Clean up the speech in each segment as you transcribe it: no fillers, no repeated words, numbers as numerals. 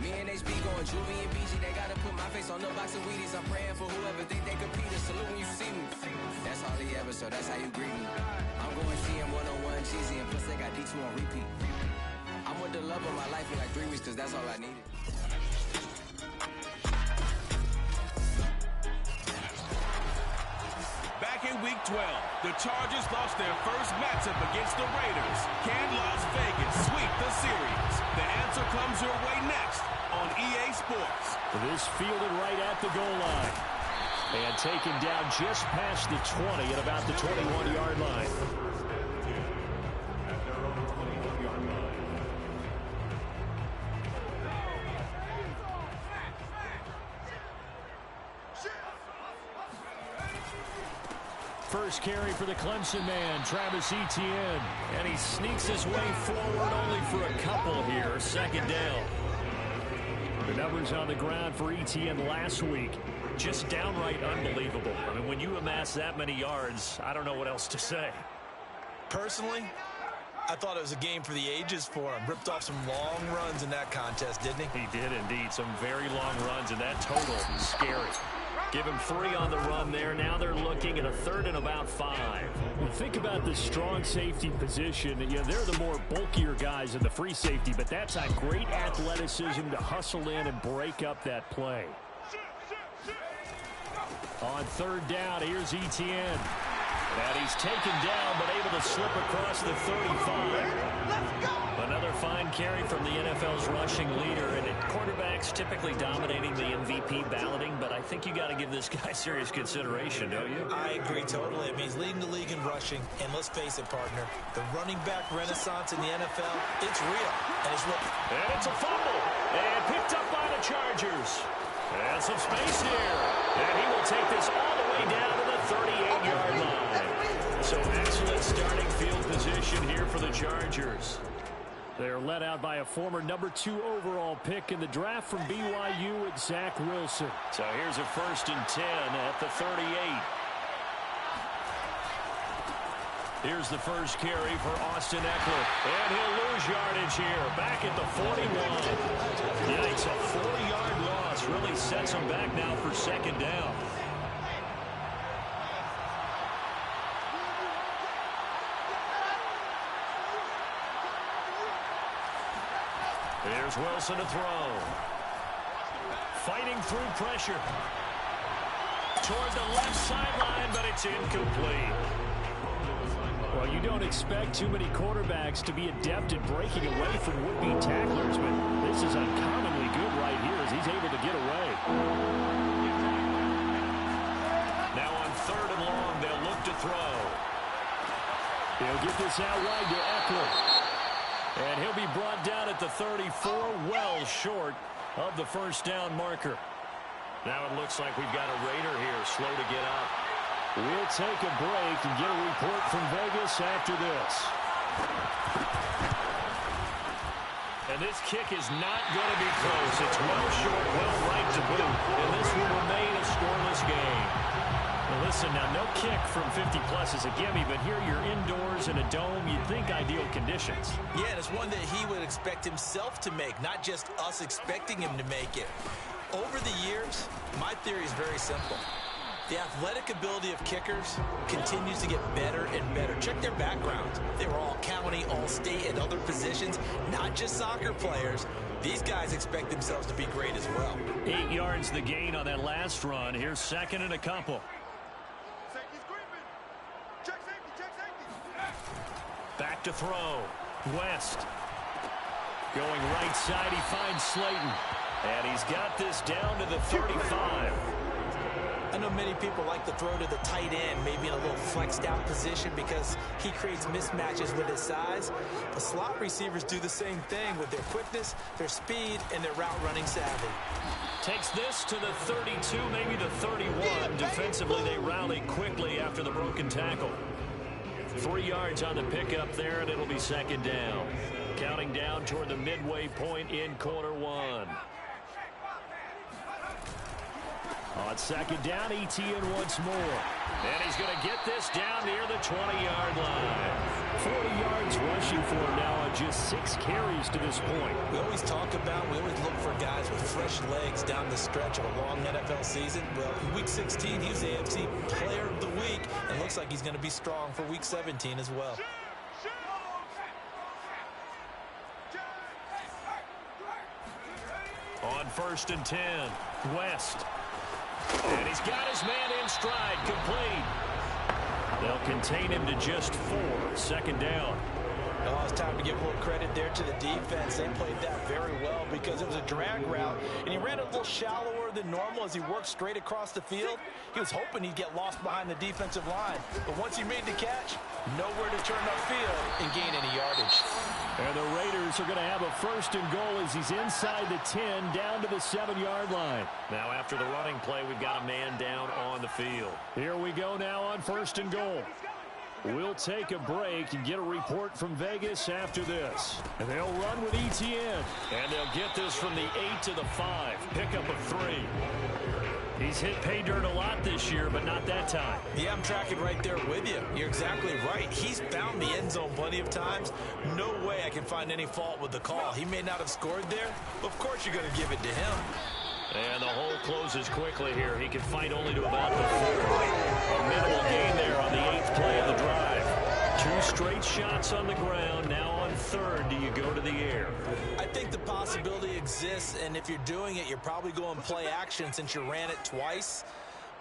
Me and HB going Juvie and BG. They gotta put my face on the box of Wheaties. I'm praying for whoever think they compete. Salute when you see me. That's all he ever, so that's how you greet me. I'm going CM 101 cheesy, and plus they got D2 on repeat. I'm with the love of my life in like 3 weeks, cause that's all I needed. Back in Week 12, the Chargers lost their first matchup against the Raiders. Can Las Vegas sweep the series? The answer comes your way next on EA Sports. This fielded right at the goal line. And taken down just past the 20 at about the 21-yard line. First carry for the Clemson man, Travis Etienne. And he sneaks his way forward only for a couple here. Second down. The numbers on the ground for Etienne last week, just downright unbelievable. I mean, when you amass that many yards, I don't know what else to say. Personally, I thought it was a game for the ages for him. Ripped off some long runs in that contest, didn't he? He did indeed. Some very long runs, and that total is scary. Give him 3 on the run there. Now they're looking at a 3rd and about 5. Well, think about the strong safety position. You know, they're the more bulkier guys in the free safety, but that's a great athleticism to hustle in and break up that play. On 3rd down, here's Etienne. And he's taken down, but able to slip across the 35. Let's go! Another fine carry from the NFL's rushing leader. And quarterbacks typically dominating the MVP balloting, but I think you got to give this guy serious consideration, don't you? I agree totally. It means leading the league in rushing. And let's face it, partner, the running back renaissance in the NFL, it's real. And it's what... And it's a fumble. And picked up by the Chargers. And some space here. And he will take this all the way down to the 38-yard line. So excellent starting field position here for the Chargers. They're led out by a former number 2 overall pick in the draft from BYU and Zach Wilson. So here's a 1st and 10 at the 38. Here's the first carry for Austin Eckler. And he'll lose yardage here. Back at the 41. Yikes, a 40-yard loss really sets him back now for 2nd down. Here's Wilson to throw. Fighting through pressure. Toward the left sideline, but it's incomplete. Well, you don't expect too many quarterbacks to be adept at breaking away from would-be tacklers, but this is uncommonly good right here as he's able to get away. Now on 3rd and long, they'll look to throw. He'll get this out wide to Eckler. And he'll be brought down at the 34, well short of the 1st down marker. Now it looks like we've got a Raider here, slow to get up. We'll take a break and get a report from Vegas after this. And this kick is not going to be close. It's well short, well right to boot. And this will remain a scoreless game. Well, listen, now no kick from 50-plus is a gimme, but here you're indoors in a dome. You'd think ideal conditions. Yeah, and it's one that he would expect himself to make, not just us expecting him to make it. Over the years, my theory is very simple. The athletic ability of kickers continues to get better and better. Check their backgrounds. They were all county, all state, and other positions, not just soccer players. These guys expect themselves to be great as well. 8 yards the gain on that last run. Here's 2nd and a couple. Back to throw. West. Going right side, he finds Slayton. And he's got this down to the 35. I know many people like to throw to the tight end, maybe in a little flexed out position because he creates mismatches with his size. The slot receivers do the same thing with their quickness, their speed, and their route running savvy. Takes this to the 32, maybe the 31. Defensively, they rally quickly after the broken tackle. 3 yards on the pickup there, and it'll be 2nd down. Counting down toward the midway point in quarter 1. On 2nd down, Etienne once more. And he's going to get this down near the 20-yard line. 40 yards rushing for him now on just 6 carries to this point. We always look for guys fresh legs down the stretch of a long NFL season. Well, in Week 16, he was the AFC Player of the Week, and looks like he's going to be strong for Week 17 as well. On 1st and 10, West. And he's got his man in stride, complete. They'll contain him to just 4. 2nd down. Well, it's time to give a little credit there to the defense. They played that very well because it was a drag route, and he ran a little shallower than normal as he worked straight across the field. He was hoping he'd get lost behind the defensive line, but once he made the catch, nowhere to turn upfield and gain any yardage. And the Raiders are going to have a 1st and goal as he's inside the 10, down to the 7-yard line. Now, after the running play, we've got a man down on the field. Here we go now on 1st and goal. We'll take a break and get a report from Vegas after this. And they'll run with ETN. And they'll get this from the 8 to the 5. Pickup of 3. He's hit pay dirt a lot this year, but not that time. Yeah, I'm tracking right there with you. You're exactly right. He's found the end zone plenty of times. No way I can find any fault with the call. He may not have scored there, but of course you're going to give it to him. And the hole closes quickly here. He can fight only to about the 4. A minimal gain there on the 8th play of the drive. 2 straight shots on the ground. Now on 3rd, do you go to the air? I think the possibility exists, and if you're doing it, you're probably going play action since you ran it twice.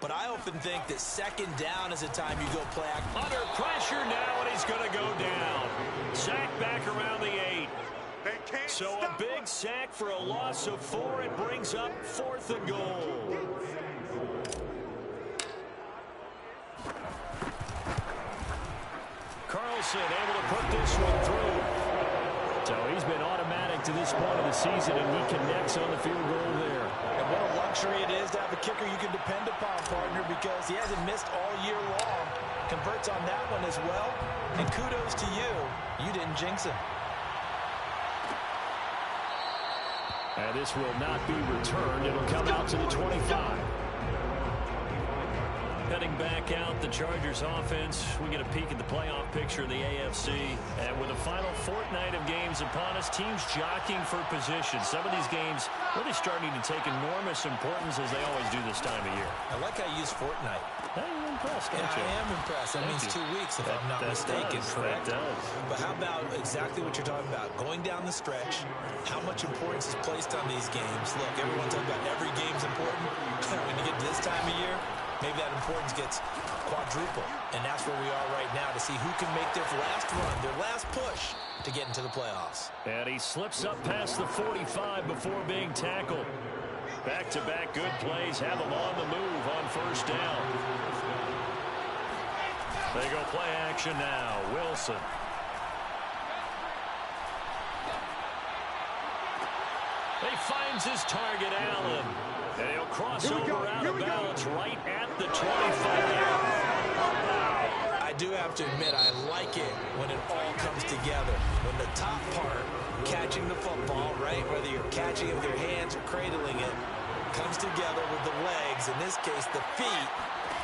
But I often think that 2nd down is the time you go play action. Under pressure now, and he's going to go down. Sack back around the 8. So a big sack for a loss of 4. It brings up 4th and goal. Carlson able to put this one through. So he's been automatic to this point of the season, and he connects on the field goal there. And what a luxury it is to have a kicker you can depend upon, partner, because he hasn't missed all year long. Converts on that one as well. And kudos to you. You didn't jinx him. And this will not be returned. It'll come out to the 25. Heading back out, the Chargers offense. We get a peek at the playoff picture in the AFC. And with the final fortnight of games upon us, teams jockeying for position. Some of these games really starting to take enormous importance as they always do this time of year. I like how you use fortnight. Hey, you're impressed, aren't you? I am impressed. That means 2 weeks, if I'm not mistaken, correct? That does. But how about exactly what you're talking about? Going down the stretch, how much importance is placed on these games? Look, everyone talking about every game's important. When you get to this time of year, maybe that importance gets quadruple. And that's where we are right now to see who can make their last run, their last push to get into the playoffs. And he slips up past the 45 before being tackled. Back-to-back good plays have him on the move on 1st down. They go play action now. Wilson. He finds his target, Allen. And he'll cross over out of bounds right at the 25. I do have to admit, I like it when it all comes together. When the top part, catching the football, right, whether you're catching it with your hands or cradling it, comes together with the legs. In this case, the feet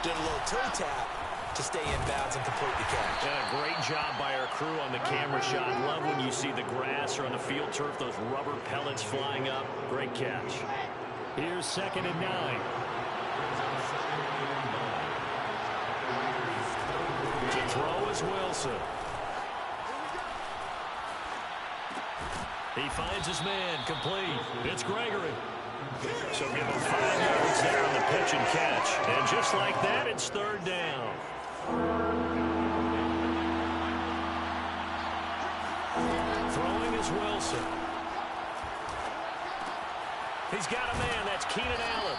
did a little toe tap to stay in bounds and complete the catch. And a great job by our crew on the camera shot. Love when you see the grass or on the field turf, those rubber pellets flying up. Great catch. Here's 2nd and 9. To throw is Wilson. He finds his man, complete. It's Gregory. So give him 5 yards there on the pitch and catch. And just like that, it's 3rd down. Throwing is Wilson. He's got a man. That's Keenan Allen.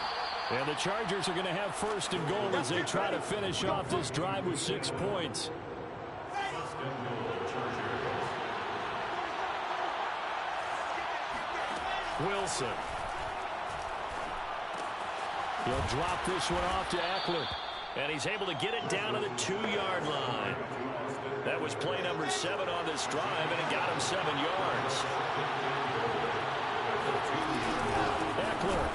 And the Chargers are going to have 1st and goal as they try to finish off this drive with 6 points. Wilson. He'll drop this one off to Eckler. And he's able to get it down to the 2-yard line. That was play number 7 on this drive, and it got him 7 yards. Eckler.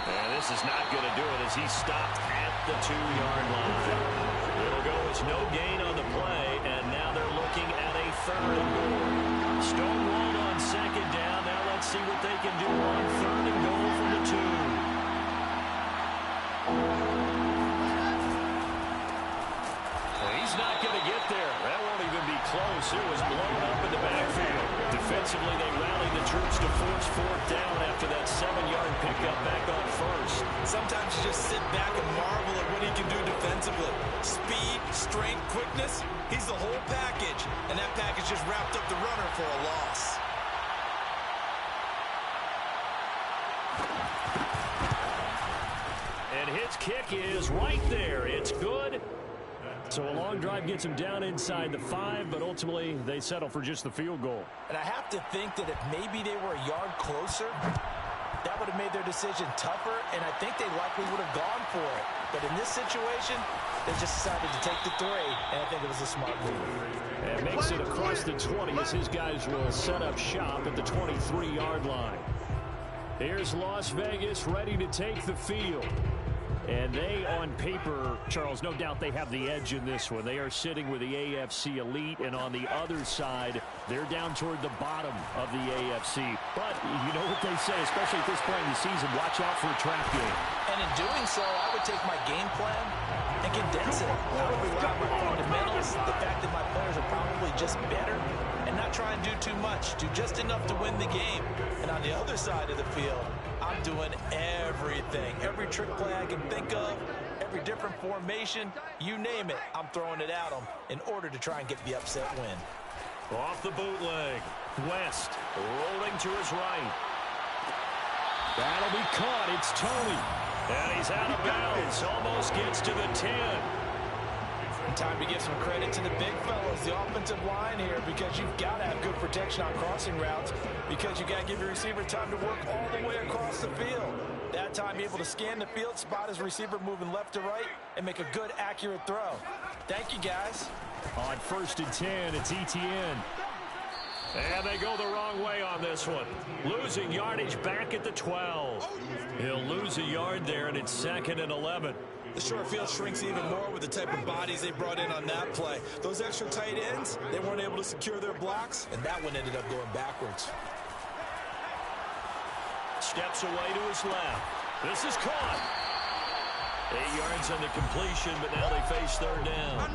And this is not going to do it as he stopped at the 2-yard line. It'll go as no gain on the play, and now they're looking at a 3rd and goal. Stonewalled on 2nd down. Now let's see what they can do on 3rd and goal from 2. He's not going to get there. That won't even be close. It was blown up in the backfield. Defensively, they rallied the troops to force 4th down after that 7-yard pickup back on first. Sometimes you just sit back and marvel at what he can do defensively. Speed, strength, quickness. He's the whole package. And that package just wrapped up the runner for a loss. And his kick is right there. It's good. So a long drive gets him down inside the 5, but ultimately they settle for just the field goal. And I have to think that if maybe they were a yard closer, that would have made their decision tougher, and I think they likely would have gone for it. But in this situation, they just decided to take the 3, and I think it was a smart move. And makes it across the 20 as his guys will set up shop at the 23-yard line. Here's Las Vegas ready to take the field. And they, on paper, Charles, no doubt they have the edge in this one. They are sitting with the AFC elite, and on the other side, they're down toward the bottom of the AFC. But you know what they say, especially at this point in the season, watch out for a trap game. And in doing so, I would take my game plan and condense it. I would rely on my fundamentals, the fact that my players are probably just better, and not try and do too much, do just enough to win the game. And on the other side of the field, I'm doing everything. Every trick play I can think of, every different formation, you name it, I'm throwing it at them in order to try and get the upset win. Off the bootleg. West rolling to his right. That'll be caught. It's Tony. And he's out of bounds. Almost gets to the 10. Time to give some credit to the big fellas, the offensive line here, because you've got to have good protection on crossing routes, because you got to give your receiver time to work all the way across the field. That time, able to scan the field, spot his receiver moving left to right, and make a good, accurate throw. Thank you, guys. On 1st and 10, it's ETN. And they go the wrong way on this one. Losing yardage back at the 12. He'll lose a yard there, and it's 2nd and 11. The short field shrinks even more with the type of bodies they brought in on that play. Those extra tight ends, they weren't able to secure their blocks, and that one ended up going backwards. Steps away to his left. This is caught. 8 yards on the completion, but now they face 3rd down.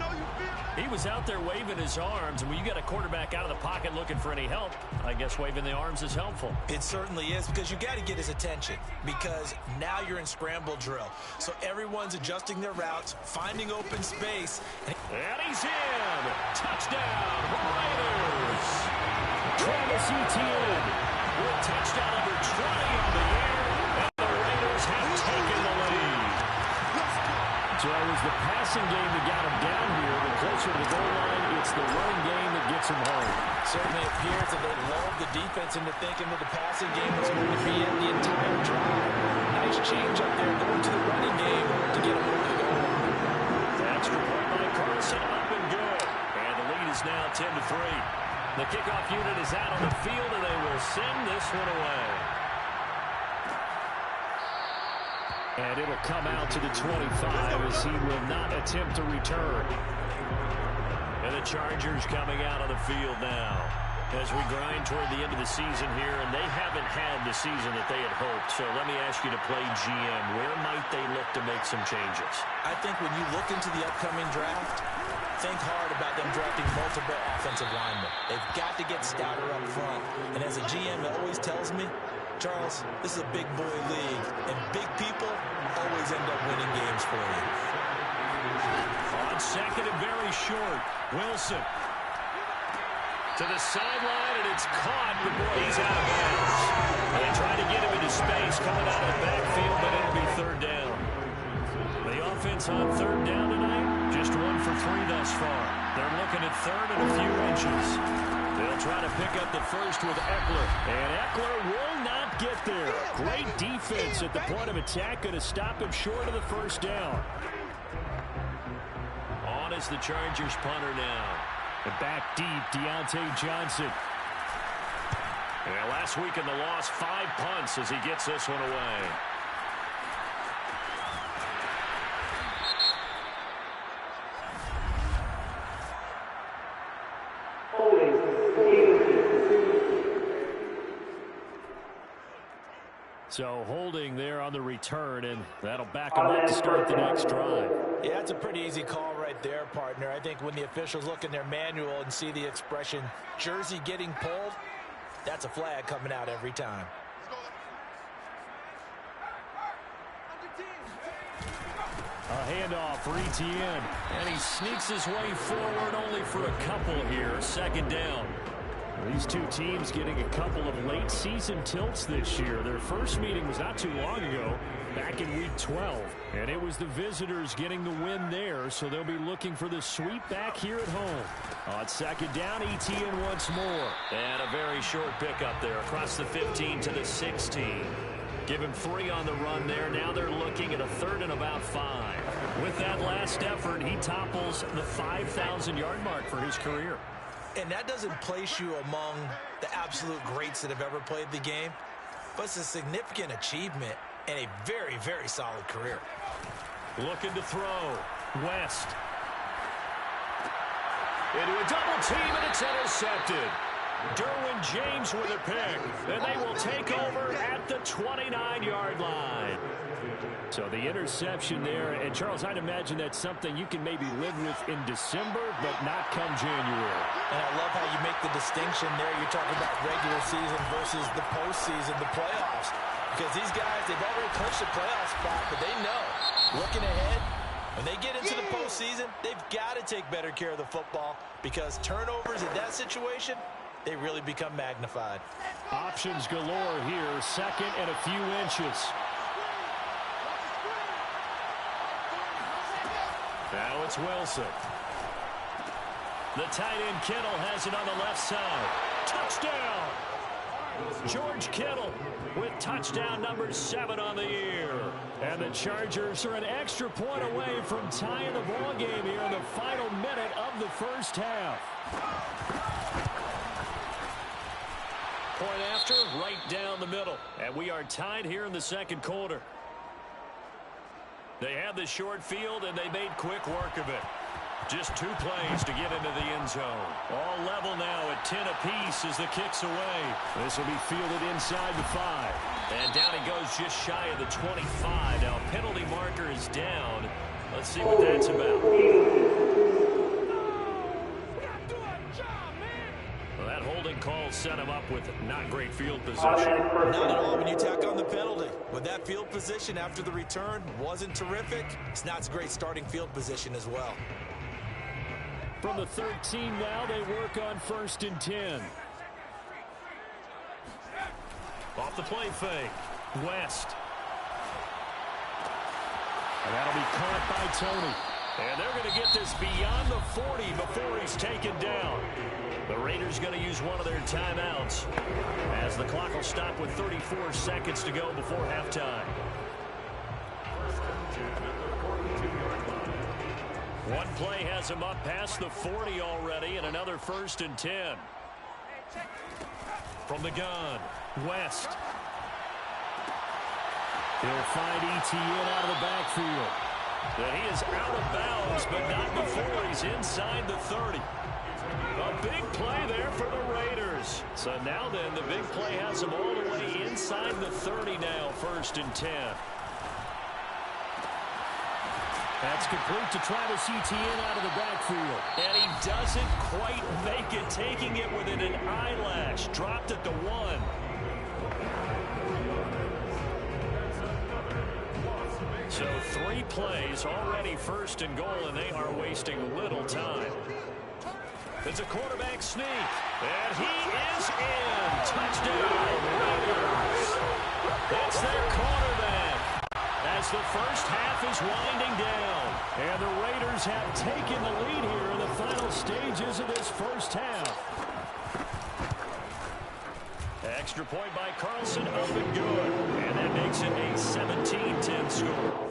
He was out there waving his arms, and when you got a quarterback out of the pocket looking for any help, I guess waving the arms is helpful. It certainly is, because you got to get his attention, because now you're in scramble drill. So everyone's adjusting their routes, finding open space. And he's in. Touchdown, Raiders. Travis Etienne with touchdown number 20 on the year, and the Raiders have taken the lead. So it was the passing game that got him down here, but closer to the goal line, it's the running game that gets him home. Certainly appears that they lulled the defense into thinking that the passing game was going to be in the entire drive. Nice change up there, going to the running game to get him over the goal. Extra point by Carlson, up and good. And the lead is now 10-3. The kickoff unit is out on the field, and they will send this one away. And it'll come out to the 25 as he will not attempt to return. And the Chargers coming out on the field now as we grind toward the end of the season here, and they haven't had the season that they had hoped. So let me ask you to play GM. Where might they look to make some changes? I think when you look into the upcoming draft, think hard about them drafting multiple offensive linemen. They've got to get stouter up front. And as a GM, it always tells me, Charles, this is a big boy league, and big people always end up winning games for you. On 2nd and very short, Wilson to the sideline, and it's caught, but boy, he's out of bounds. And they try to get him into space coming out of the backfield, but it'll be 3rd down. The offense on 3rd down tonight, just 1 for 3 thus far. They're looking at 3rd and a few inches. They'll try to pick up the first with Eckler. And Eckler will not get there. Great defense at the point of attack. Going to stop him short of the 1st down. On is the Chargers punter now. And back deep, Deontay Johnson. And last week in the loss, 5 punts as he gets this one away. So holding there on the return, and that'll back them up to start the next drive. Yeah, it's a pretty easy call right there, partner. I think when the officials look in their manual and see the expression jersey getting pulled, that's a flag coming out every time. A handoff for Etienne, and he sneaks his way forward only for a couple here. Second down. These two teams getting a couple of late season tilts this year. Their first meeting was not too long ago, back in week 12. And it was the visitors getting the win there, so they'll be looking for the sweep back here at home. On second down, Etienne once more. And a very short pickup there across the 15 to the 16. Give him 3 on the run there. Now they're looking at a 3rd and about 5. With that last effort, he topples the 5,000-yard mark for his career. And that doesn't place you among the absolute greats that have ever played the game, but it's a significant achievement and a very, very solid career. Looking to throw. West. Into a double team, and it's intercepted. Derwin James with a pick, and they will take over at the 29-yard line. So the interception there, and Charles, I'd imagine that's something you can maybe live with in December, but not come January. And I love how you make the distinction there. You're talking about regular season versus the postseason, the playoffs. Because these guys, they've already clinched a playoff spot, but they know, looking ahead, when they get into the postseason, they've got to take better care of the football because turnovers in that situation, they really become magnified. Options galore here, second and a few inches. Now it's Wilson. The tight end Kittle has it on the left side. Touchdown! George Kittle with touchdown number 7 on the year. And the Chargers are an extra point away from tying the ball game here in the final minute of the first half. Point after, right down the middle. And we are tied here in the second quarter. They had the short field, and they made quick work of it. Just 2 plays to get into the end zone. All level now at 10 apiece as the kick's away. This will be fielded inside the 5. And down he goes just shy of the 25. Now penalty marker is down. Let's see what that's about. Well, that holding call set him up with not great field position. Not at all when you tack on the penalty. With that field position after the return wasn't terrific, it's not a great starting field position as well. From the 13 now, they work on 1st and 10. Off the play fake. West. And that'll be caught by Tony. And they're going to get this beyond the 40 before he's taken down. The Raiders going to use one of their timeouts as the clock will stop with 34 seconds to go before halftime. One play has him up past the 40 already, and another 1st and 10. From the gun, West. He'll find Etienne out of the backfield. And he is out of bounds, but not before he's inside the 30. A big play there for the Raiders. So now then, the big play has him all the way inside the 30 now, 1st and 10. That's complete to Travis Etienne out of the backfield. And he doesn't quite make it, taking it within an eyelash. Dropped at the 1. So 3 plays, already 1st and goal, and they are wasting little time. It's a quarterback sneak, and he is in. Touchdown, Raiders. It's their quarterback. As the first half is winding down, and the Raiders have taken the lead here in the final stages of this first half. Extra point by Carlson, up and good, and that makes it a 17-10 score.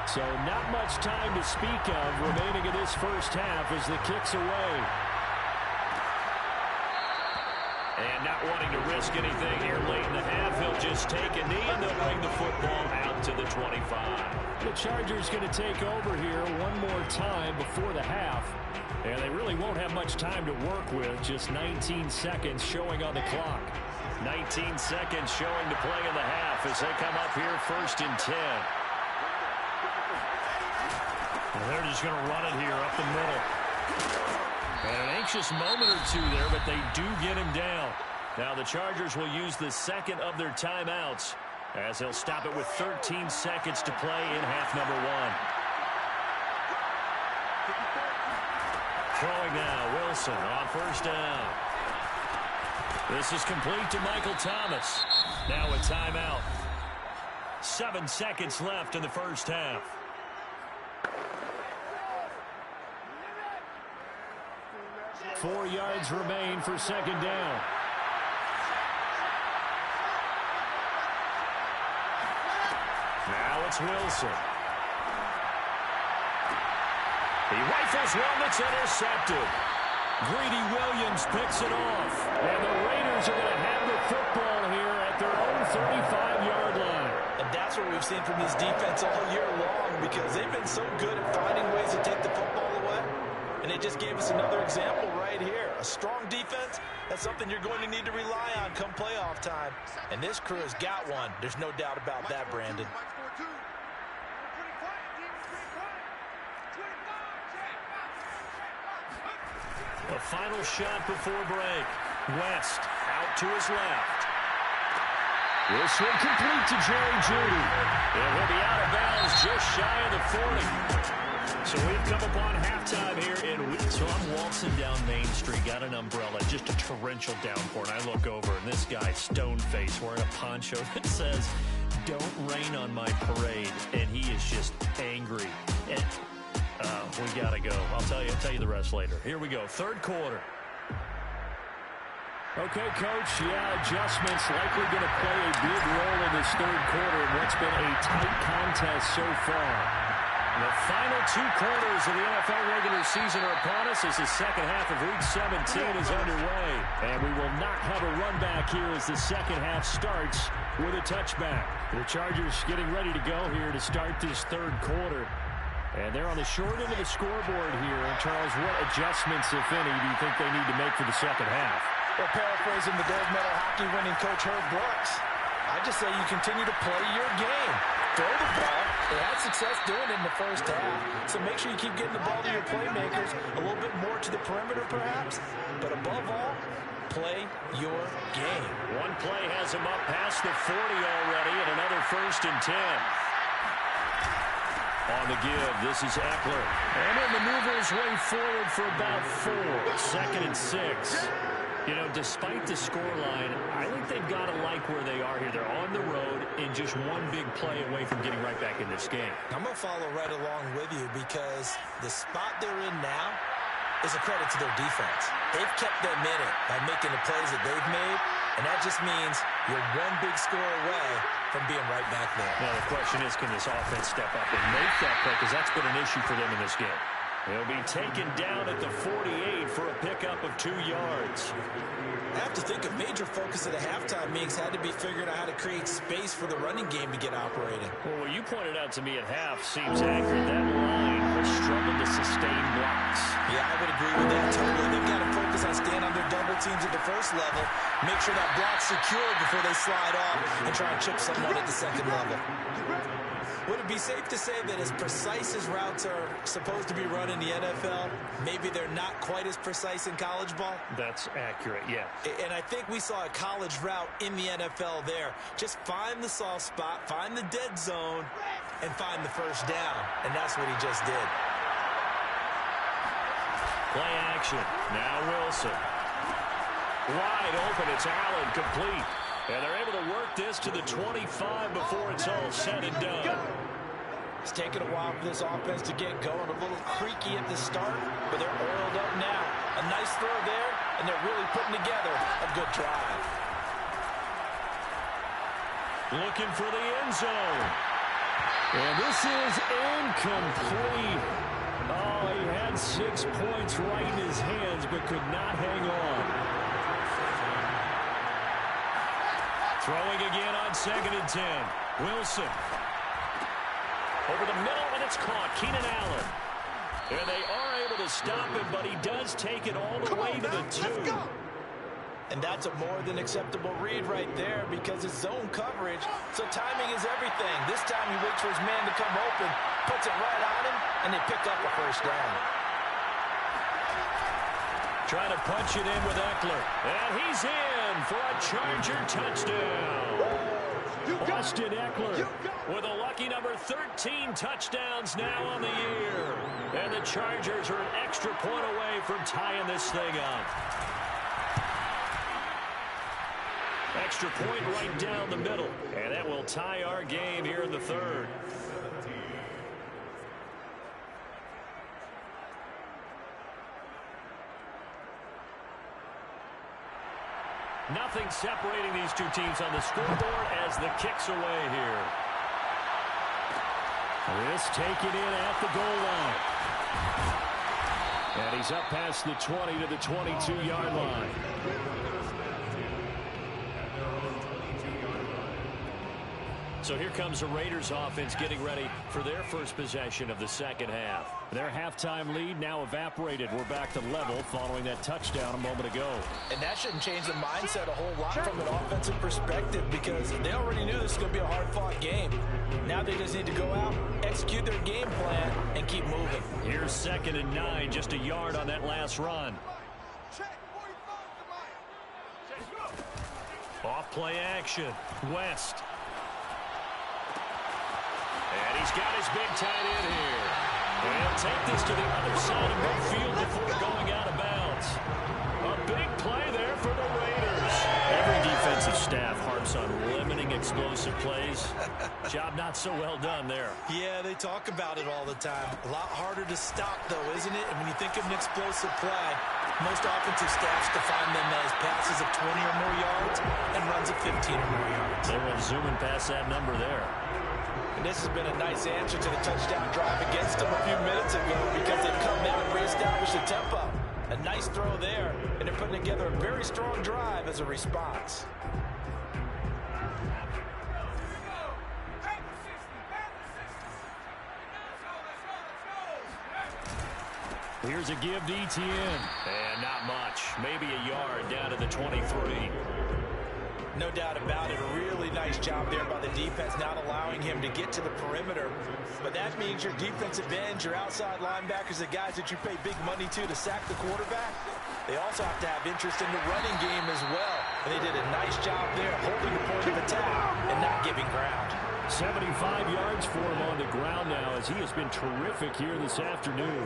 So not much time to speak of remaining in this first half as the kick's away. And not wanting to risk anything here late in the half, he'll just take a knee and they'll bring the football out to the 25. The Chargers going to take over here one more time before the half. And they really won't have much time to work with. Just 19 seconds showing on the clock. 19 seconds showing to play in the half as they come up here 1st and 10. And they're just going to run it here up the middle. And an anxious moment or two there, but they do get him down. Now the Chargers will use the second of their timeouts as they'll stop it with 13 seconds to play in half number 1. Throwing now, Wilson on 1st down. This is complete to Michael Thomas. Now a timeout. 7 seconds left in the first half. Four yards remain for 2nd down. Now it's Wilson. He rifles one that's intercepted. Greedy Williams picks it off. And the Raiders are going to have the football here at their own 35-yard line. And that's what we've seen from this defense all year long because they've been so good at finding ways to take the football away. And they just gave us another example right here. A strong defense, that's something you're going to need to rely on come playoff time. And this crew has got one. There's no doubt about that, Brandon. A final shot before break. West out to his left. This one complete to Jerry Jeudy. And he'll be out of bounds just shy of the 40. So we've come upon halftime here so I'm waltzing down Main Street, got an umbrella, just a torrential downpour, and I look over, and this guy, stone-faced, wearing a poncho that says, "Don't rain on my parade," and he is just angry. And we got to go. I'll tell you the rest later. Here we go, 3rd quarter. Okay, Coach, adjustments likely going to play a big role in this 3rd quarter in what's been a tight contest so far. The final 2 quarters of the NFL regular season are upon us as the second half of Week 17 is underway. And we will not have a run back here as the second half starts with a touchback. The Chargers getting ready to go here to start this 3rd quarter. And they're on the short end of the scoreboard here. And Charles, what adjustments, if any, do you think they need to make for the second half? Well, paraphrasing the gold medal hockey winning coach Herb Brooks, I just say you continue to play your game. Throw the ball. They had success doing it in the first half. So make sure you keep getting the ball to your playmakers, a little bit more to the perimeter perhaps. But above all, play your game. One play has him up past the 40 already, and another 1st and 10. On the give, this is Eckler. And he'll maneuver his way forward for about 4. 2nd and 6. You know, despite the scoreline, I think they've got to like where they are here. They're on the road and just one big play away from getting right back in this game. I'm going to follow right along with you because the spot they're in now is a credit to their defense. They've kept them in it by making the plays that they've made, and that just means you're one big score away from being right back there. Now, the question is, can this offense step up and make that play? Because that's been an issue for them in this game. He'll be taken down at the 48 for a pickup of 2 yards. I have to think a major focus of the halftime meetings had to be figuring out how to create space for the running game to get operating. Well, what you pointed out to me at half seems accurate. That line has struggled to sustain blocks. Yeah, I would agree with that totally. They've got to focus on staying on their double teams at the first level, make sure that block's secure before they slide off and try and chip someone at the second level. Would it be safe to say that as precise as routes are supposed to be run in the NFL, maybe they're not quite as precise in college ball? That's accurate, yeah. And I think we saw a college route in the NFL there. Just find the soft spot, find the dead zone, and find the first down. And that's what he just did. Play action. Now Wilson. Wide open. It's Allen, complete. And they're able to work this to the 25 before it's all said and done. It's taken a while for this offense to get going. A little creaky at the start, but they're oiled up now. A nice throw there, and they're really putting together a good drive. Looking for the end zone. And this is incomplete. Oh, he had 6 points right in his hands, but could not hang on. Throwing again on 2nd and 10. Wilson. Over the middle, and it's caught. Keenan Allen. And they are able to stop him, but he does take it all the way to the 2. And that's a more than acceptable read right there because it's zone coverage, so timing is everything. This time he waits for his man to come open, puts it right on him, and they pick up a first down. Trying to punch it in with Eckler. And he's in for a Charger touchdown. Austin Eckler with a lucky number 13 touchdowns now on the year. And the Chargers are an extra point away from tying this thing up. Extra point right down the middle. And that will tie our game here in the 3rd. Nothing separating these two teams on the scoreboard as the kick's away here. This taken in at the goal line. And he's up past the 20 to the 22-yard line. So here comes the Raiders offense getting ready for their first possession of the second half. Their halftime lead now evaporated. We're back to level following that touchdown a moment ago. And that shouldn't change the mindset a whole lot from an offensive perspective because they already knew this was going to be a hard-fought game. Now they just need to go out, execute their game plan, and keep moving. Here's 2nd and 9, just a yard on that last run. Off play action. West. And he's got his big tight end here. And he'll take this to the other side of midfield before going out of bounds. A big play there for the Raiders. Every defensive staff harps on limiting explosive plays. Job not so well done there. Yeah, they talk about it all the time. A lot harder to stop, though, isn't it? And when you think of an explosive play, most offensive staffs define them as passes of 20 or more yards and runs of 15 or more yards. They will zoom and pass that number there. And this has been a nice answer to the touchdown drive against them a few minutes ago because they've come down and reestablished the tempo. A nice throw there, and they're putting together a very strong drive as a response. Here's a give to Etienne. And not much. Maybe a yard down to the 23. No doubt about it. A really nice job there by the defense, not allowing him to get to the perimeter. But that means your defensive ends, your outside linebackers, the guys that you pay big money to sack the quarterback, they also have to have interest in the running game as well. And they did a nice job there, holding the point of attack and not giving ground. 75 yards for him on the ground now as he has been terrific here this afternoon.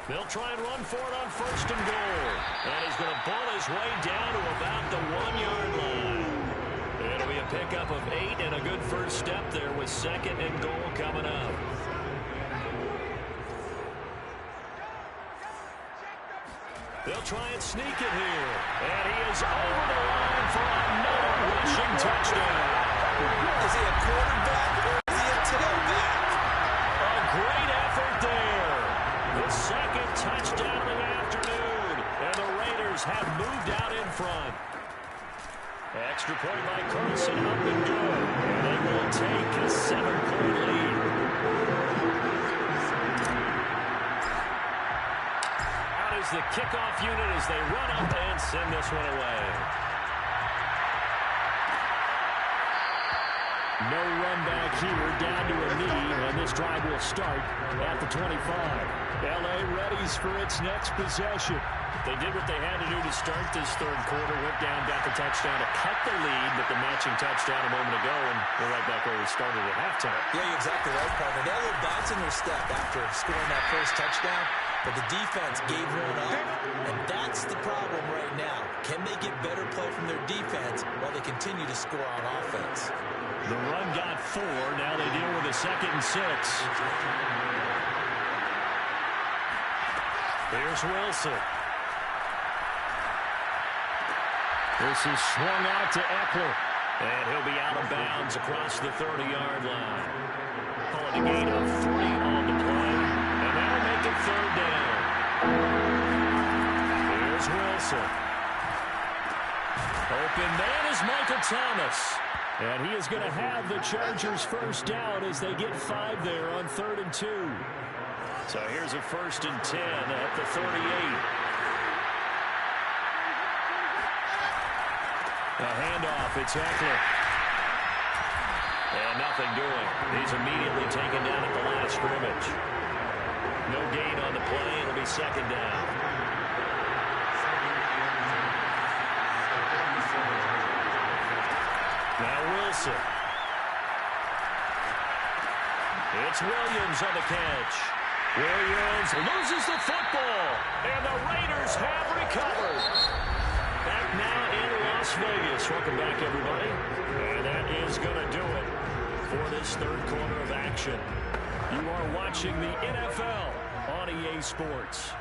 They'll try and run for it on 1st and goal. And he's going to ball his way down to about the 1-yard line. It'll be a pickup of 8 and a good first step there with 2nd and goal coming up. They'll try and sneak it here. And he is over the line for another rushing touchdown. Is he a quarterback or is he a tailback? A great effort there. The 2nd touchdown of the afternoon. And the Raiders have moved out in front. Extra point by Carson, up and go. And they will take a 7-point lead. Out is the kickoff unit as they run up and send this one away. No run back here, down to a knee, and this drive will start at the 25. L.A. readies for its next possession. They did what they had to do to start this 3rd quarter, went down, got the touchdown to cut the lead, but the matching touchdown a moment ago, and we're right back where we started at halftime. Yeah, you're exactly right, partner. They had a little bounce in their step after scoring that first touchdown, but the defense gave one up, and that's the problem right now. Can they get better play from their defense while they continue to score on offense? The run got 4. Now they deal with a 2nd and 6. Here's Wilson. This is swung out to Eckler. And he'll be out of bounds across the 30-yard line. Calling a gain of 3 on the play. And that'll make it 3rd down. Here's Wilson. Open man is Michael Thomas. And he is going to have the Chargers first down as they get 5 there on 3rd and 2. So here's a 1st and 10 at the 38. A handoff, it's Eckler. And nothing doing. He's immediately taken down at the line of scrimmage. No gain on the play. It'll be 2nd down. Now Wilson. It's Williams on the catch. Williams loses the football. And the Raiders have recovered. Back now in Las Vegas. Welcome back, everybody. And that is going to do it for this 3rd quarter of action. You are watching the NFL on EA Sports.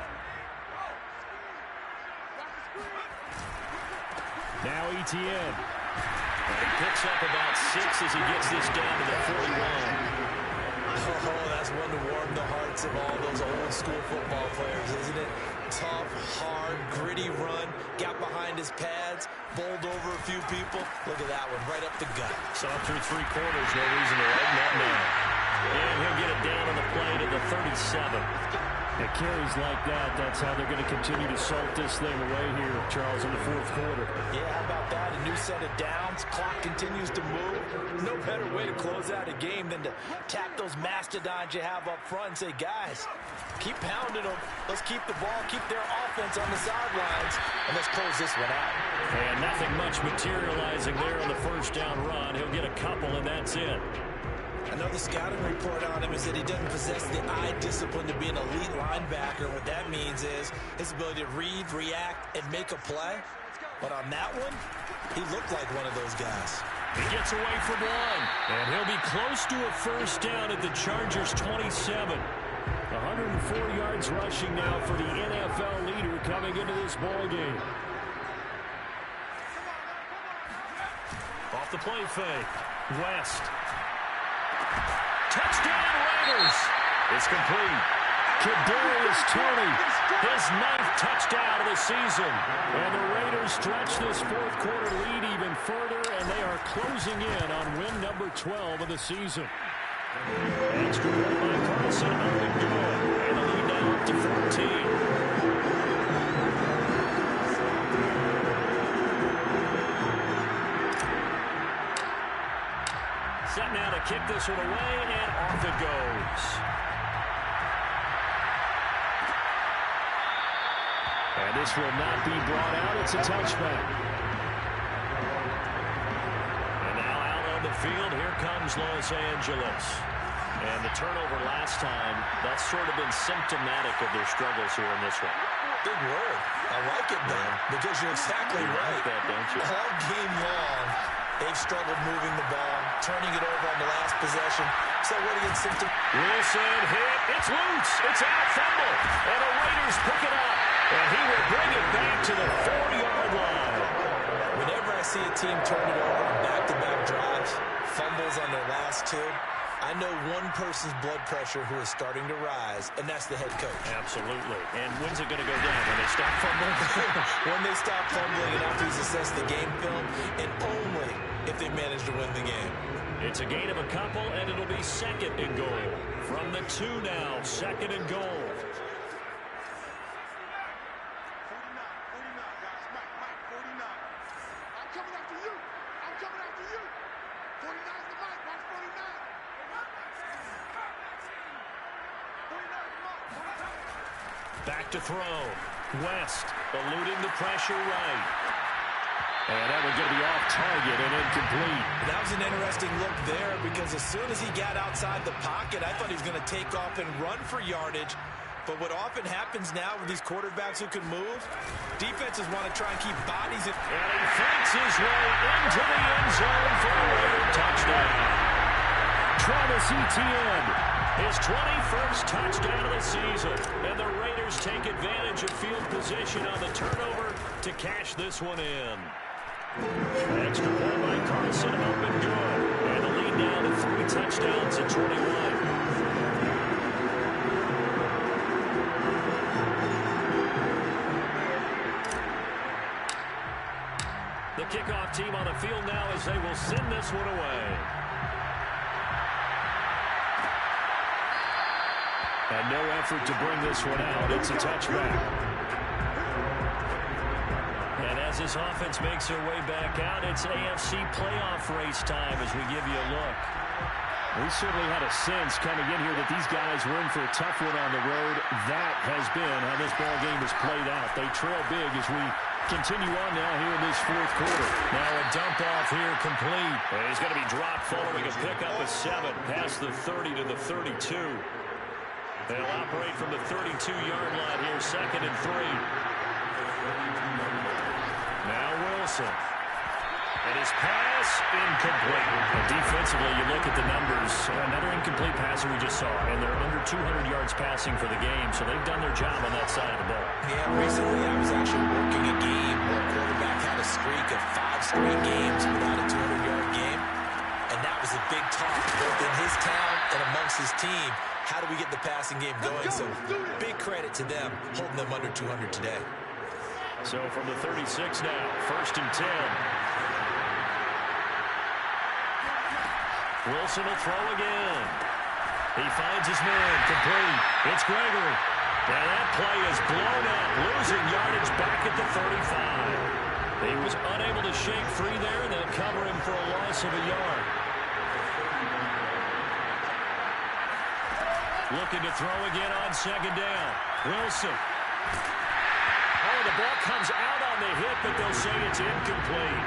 Now Etienne. And he picks up about 6 as he gets this down to the 41. Oh, that's one to warm the hearts of all those old school football players, isn't it? Tough, hard, gritty run, got behind his pads, bowled over a few people. Look at that one, right up the gut. Saw through 3 quarters, no reason to lighten that man. And he'll get it down on the play to the 37. It carries like that. That's how they're going to continue to salt this thing away here, Charles, in the 4th quarter. Yeah, how about that? A new set of downs. Clock continues to move. No better way to close out a game than to tap those mastodons you have up front and say, guys, keep pounding them. Let's keep the ball, keep their offense on the sidelines, and let's close this one out. And nothing much materializing there on the 1st down run. He'll get a couple, and that's it. Another scouting report on him is that he doesn't possess the eye discipline to be an elite linebacker. What that means is his ability to read, react, and make a play. But on that one, he looked like one of those guys. He gets away from one, and he'll be close to a 1st down at the Chargers' 27. 104 yards rushing now for the NFL leader coming into this ball game. Off the play fake, West. Touchdown Raiders. It's complete. Kadarius Toney, his 9th touchdown of the season. And the Raiders stretch this 4th quarter lead even further, and they are closing in on win number 12 of the season. Extra point by Carlson, nothing good. And the lead now up to 14. Set now to kick this one away, and off it goes. And this will not be brought out. It's a touchback. And now out on the field, here comes Los Angeles. And the turnover last time, that's sort of been symptomatic of their struggles here in this one. Big word. I like it, man, because you're exactly right. Like that, don't you? All game long, they've struggled moving the ball, turning it over on the last possession. So what do you think? Wilson hit. It's loose. It's out. Fumble. And the Raiders pick it up. And he will bring it back to the 4-yard line. Whenever I see a team turn it over on back-to-back drives, fumbles on their last 2, I know one person's blood pressure who is starting to rise, and that's the head coach. Absolutely. And when's it going to go down? When they stop fumbling? When they stop fumbling and after he's assessed the game film, and only if they manage to win the game. It's a gain of a couple, and it'll be 2nd and goal. From the 2 now, 2nd and goal. Back to throw. West eluding the pressure right. And that one's going to be off target and incomplete. That was an interesting look there because as soon as he got outside the pocket, I thought he was going to take off and run for yardage. But what often happens now with these quarterbacks who can move, defenses want to try and keep bodies in. And he fakes his way into the end zone for a Raider touchdown. Travis Etienne, his 21st touchdown of the season. And the Raiders take advantage of field position on the turnover to cash this one in. Extra point by Carson, up and good. And the lead now to 3 touchdowns at 21. The kickoff team on the field now as they will send this one away. And no effort to bring this one out. It's a touchback. And as this offense makes their way back out, it's AFC playoff race time as we give you a look. We certainly had a sense coming in here that these guys were in for a tough one on the road. That has been how this ball game has played out. They trail big as we continue on now here in this fourth quarter. Now a dump off here complete. And he's going to be dropped following a pickup of 7 past the 30 to the 32. They'll operate from the 32-yard line here, 2nd and 3. Now Wilson. And his pass incomplete. And defensively, you look at the numbers. Another incomplete pass that we just saw. And they're under 200 yards passing for the game. So they've done their job on that side of the ball. Yeah, recently I was actually working a game where a quarterback had a streak of 5 straight games without a 200-yard game. And that was a big talk both in his town and amongst his team. How do we get the passing game going? So big credit to them holding them under 200 today. So from the 36 now, 1st and 10. Wilson will throw again. He finds his man, complete. It's Gregory. And that play is blown up, losing yardage back at the 35. He was unable to shake free there, and they'll cover him for a loss of a yard. Looking to throw again on 2nd down. Wilson. Oh, the ball comes out on the hit, but they'll say it's incomplete.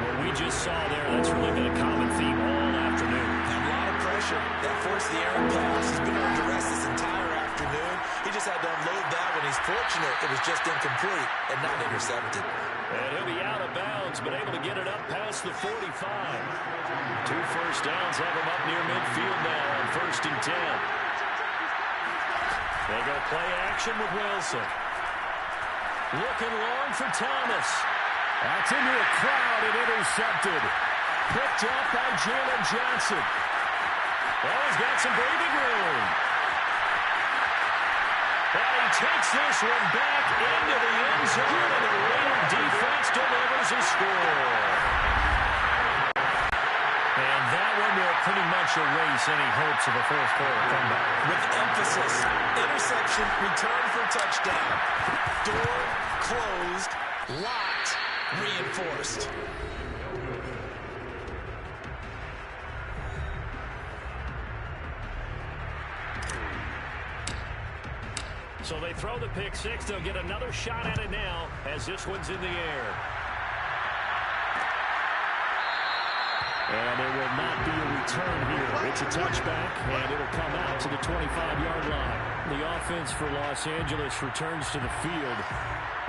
What we just saw there, that's really been a common theme all afternoon. A lot of pressure. That forced the errant pass. He's been under duress this entire afternoon. He just had to unload that when he's fortunate it was just incomplete and not intercepted. And he'll be out of bounds, but able to get it up past the 45. 2 first downs have him up near midfield now on 1st and 10. They go play action with Wilson. Looking long for Thomas. That's into a crowd and intercepted. Picked up by Jalen Johnson. Well, he's got some breathing room. And he takes this one back into the end zone, and the Raider defense delivers a score. And that one will pretty much erase any hopes of a fourth quarter comeback. With emphasis, interception, return for touchdown. Door closed, locked, reinforced. So they throw the pick 6. They'll get another shot at it now as this one's in the air. And there will not be a return here. It's a touchback, and it'll come out to the 25-yard line. The offense for Los Angeles returns to the field.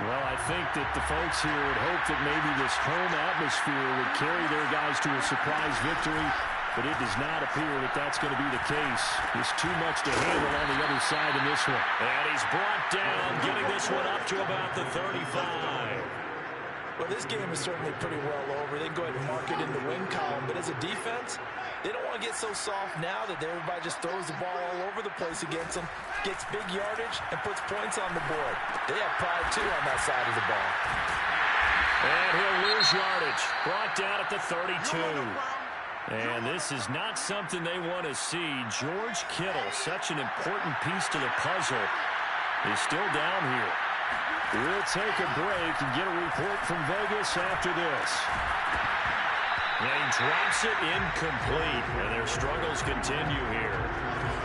Well, I think that the folks here would hope that maybe this home atmosphere would carry their guys to a surprise victory, but it does not appear that that's going to be the case. There's too much to handle on the other side in this one. And he's brought down, getting this one up to about the 35. Well, this game is certainly pretty well over. They can go ahead and mark it in the win column. But as a defense, they don't want to get so soft now that everybody just throws the ball all over the place against them, gets big yardage, and puts points on the board. They have pride, too, on that side of the ball. And he'll lose yardage. Brought down at the 32. And this is not something they want to see. George Kittle, such an important piece to the puzzle, is still down here. We'll take a break and get a report from Vegas after this. And he drops it incomplete, and their struggles continue here.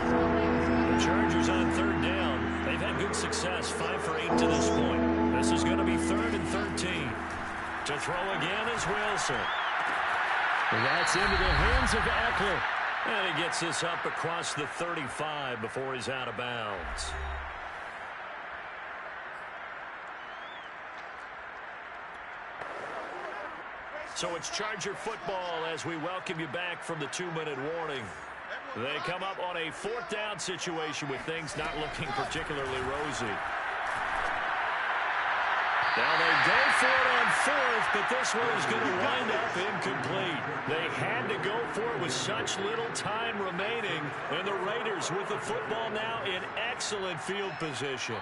The Chargers on 3rd down. They've had good success, 5 for 8 to this point. This is going to be 3rd and 13. To throw again is Wilson. And that's into the hands of Eckler. And he gets this up across the 35 before he's out of bounds. So it's Charger football as we welcome you back from the 2-minute warning. They come up on a 4th down situation with things not looking particularly rosy. Now they go for it on fourth, but this one is going to wind up incomplete. They had to go for it with such little time remaining, and the Raiders with the football now in excellent field position.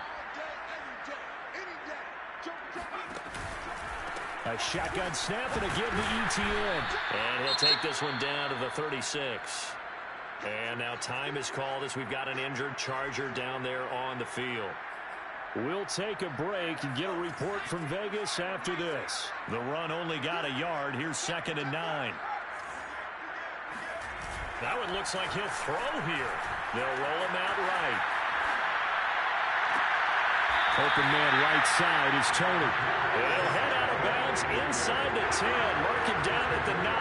A shotgun snap and a give to ETN. And he'll take this one down to the 36. And now time is called as we've got an injured Charger down there on the field. We'll take a break and get a report from Vegas after this. The run only got a yard. Here's 2nd and 9. That one looks like he'll throw here. They'll roll him out right. Open man right side is Tony. He'll head out of bounds inside the 10. Mark him down at the 9.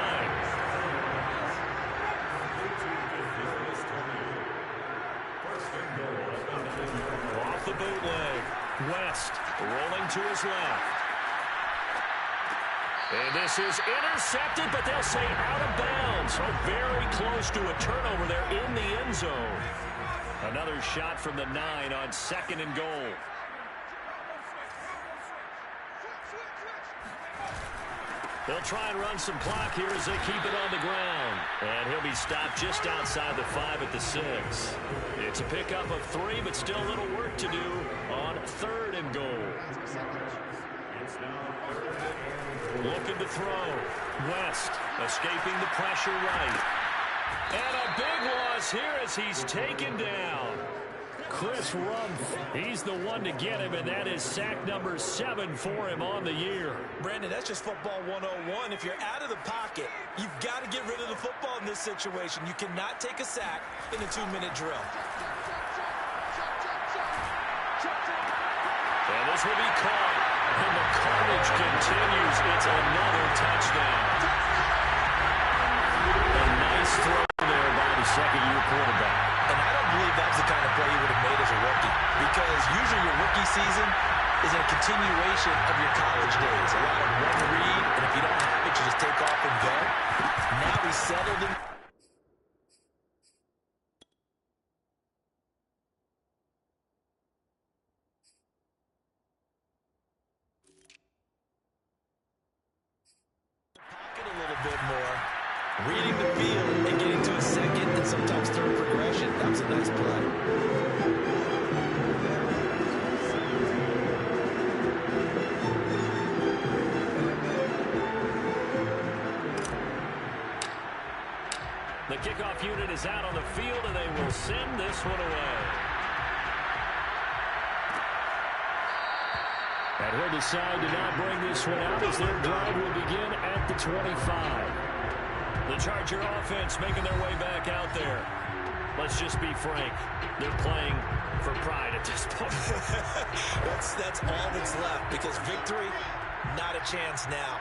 Off the bootleg. West rolling to his left. And this is intercepted, but they'll say out of bounds. So very close to a turnover there in the end zone. Another shot from the 9 on 2nd and goal. They'll try and run some clock here as they keep it on the ground. And he'll be stopped just outside the 5 at the 6. It's a pickup of 3, but still a little work to do on 3rd and goal. Looking to throw. West escaping the pressure right. And a big loss here as he's taken down. Chris Rumph, he's the one to get him, and that is sack number 7 for him on the year. Brandon, that's just football 101. If you're out of the pocket, you've got to get rid of the football in this situation. You cannot take a sack in a 2-minute drill. And this will be caught, and the carnage continues. It's another touchdown. A nice throw there by the second-year quarterback. And I don't believe that's the kind of play he would have made as a rookie, because usually your rookie season is a continuation of your college days. A lot of one read, and if you don't have it, you just take off and go. Now he's settled in. Pocket a little bit more. Reading the field and getting to a second and sometimes third progression. That was a nice play. The kickoff unit is out on the field, and they will send this one away. And he'll decide to not bring this one out as their drive will begin at the 25. The Charger offense making their way back out there. Let's just be frank. They're playing for pride at this point. That's all that's left, because victory, not a chance now.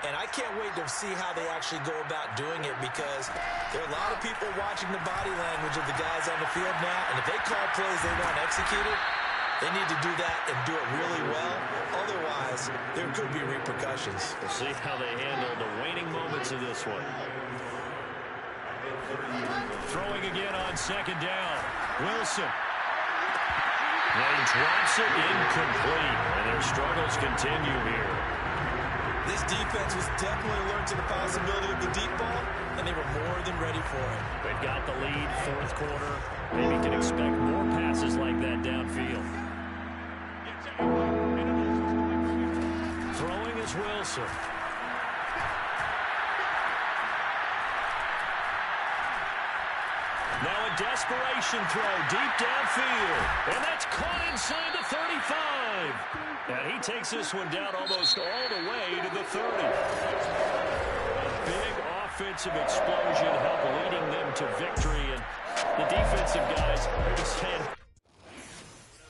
And I can't wait to see how they actually go about doing it, because there are a lot of people watching the body language of the guys on the field now. And if they call plays they want executed, they need to do that and do it really well. Otherwise, there could be repercussions. We'll see how they handle the waning moments of this one. Throwing again on 2nd down. Wilson. They drops it incomplete, and their struggles continue here. This defense was definitely alert to the possibility of the deep ball, and they were more than ready for it. They've got the lead, 4th quarter. Maybe can expect more passes like that downfield. Throwing is Wilson. Now a desperation throw deep downfield. And that's caught inside the 35. And he takes this one down almost all the way to the 30. A big offensive explosion helped leading them to victory. And the defensive guys are just saying,